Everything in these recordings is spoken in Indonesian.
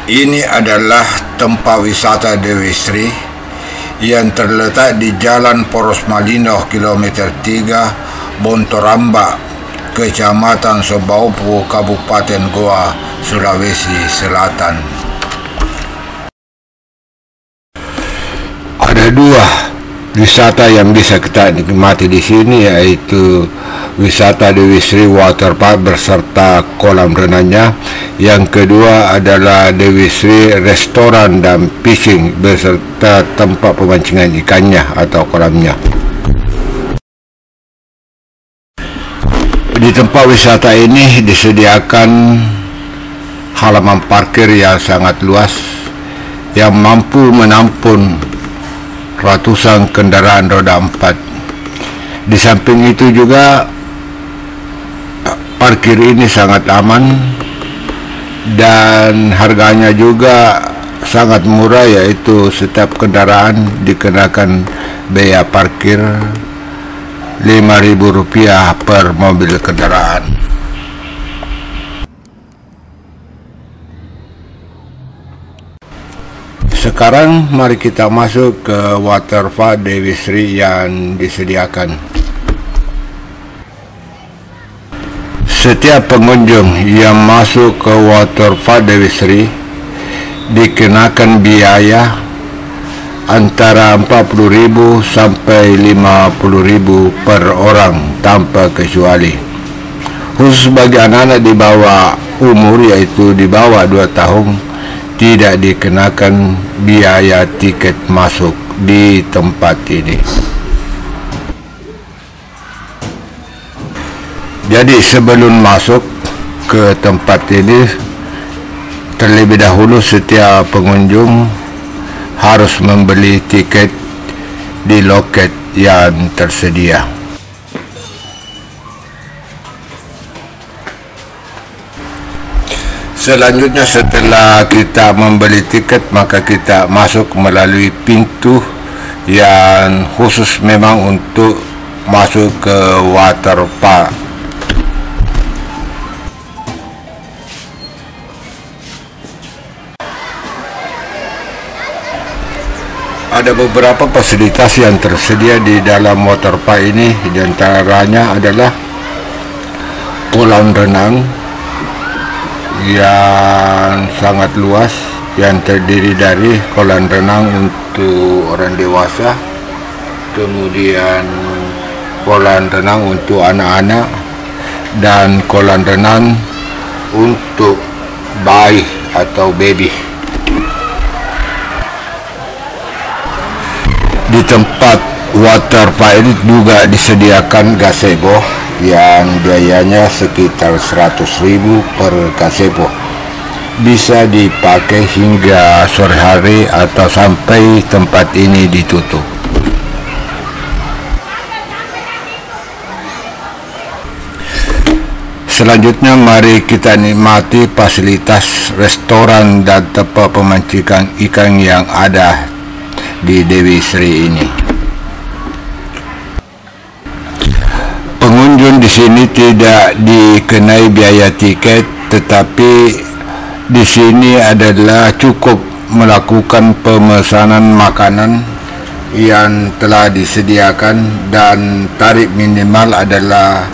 Ini adalah tempat wisata Dewi Sri yang terletak di Jalan Poros Malino kilometer 3, Bontoramba, Kecamatan Sobaupu, Kabupaten Goa, Sulawesi Selatan. Ada dua wisata yang bisa kita nikmati di sini, yaitu wisata Dewi Sri Water Park beserta kolam renangnya. Yang kedua adalah Dewi Sri Restoran dan Fishing beserta tempat pemancingan ikannya atau kolamnya. Di tempat wisata ini disediakan halaman parkir yang sangat luas yang mampu menampung ratusan kendaraan roda 4. Di samping itu juga parkir ini sangat aman dan harganya juga sangat murah, yaitu setiap kendaraan dikenakan biaya parkir Rp5.000 per mobil kendaraan. Sekarang mari kita masuk ke waterfall Dewi Sri yang disediakan. Setiap pengunjung yang masuk ke waterfall Dewi Sri dikenakan biaya antara Rp40.000 sampai Rp50.000 per orang tanpa kecuali. Khusus bagi anak-anak di bawah umur, yaitu di bawah 2 tahun, tidak dikenakan biaya tiket masuk di tempat ini. Jadi sebelum masuk ke tempat ini, terlebih dahulu setiap pengunjung harus membeli tiket di loket yang tersedia. Selanjutnya, setelah kita membeli tiket, maka kita masuk melalui pintu yang khusus memang untuk masuk ke waterpark. Ada beberapa fasilitas yang tersedia di dalam waterpark ini, di antaranya adalah kolam renang yang sangat luas yang terdiri dari kolam renang untuk orang dewasa, kemudian kolam renang untuk anak-anak, dan kolam renang untuk bayi atau baby. Di tempat waterpark ini juga disediakan gazebo yang biayanya sekitar Rp100.000 per gazebo. Bisa dipakai hingga sore hari atau sampai tempat ini ditutup. Selanjutnya mari kita nikmati fasilitas restoran dan tempat pemancingan ikan yang ada di Dewi Sri ini. Pengunjung di sini tidak dikenai biaya tiket, tetapi di sini adalah cukup melakukan pemesanan makanan yang telah disediakan dan tarif minimal adalah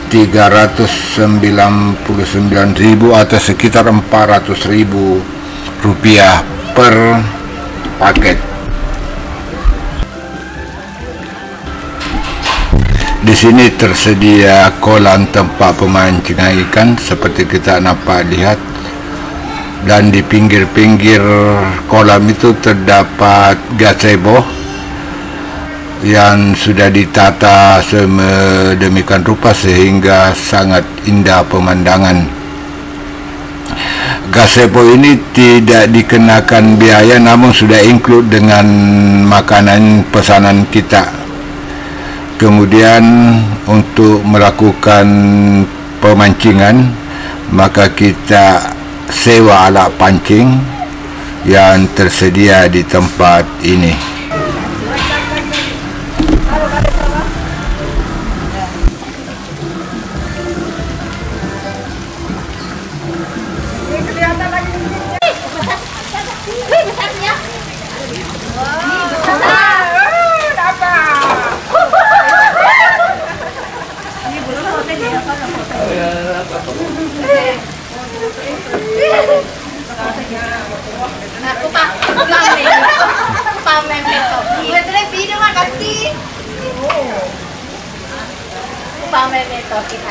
Rp399.000 atau sekitar Rp400.000 per paket. Di sini tersedia kolam tempat pemancingan ikan seperti kita nampak lihat, dan di pinggir-pinggir kolam itu terdapat gazebo yang sudah ditata sedemikian rupa sehingga sangat indah pemandangan. Gazebo ini tidak dikenakan biaya, namun sudah include dengan makanan pesanan kita. Kemudian untuk melakukan pemancingan, maka kita sewa alat pancing yang tersedia di tempat ini. atau kita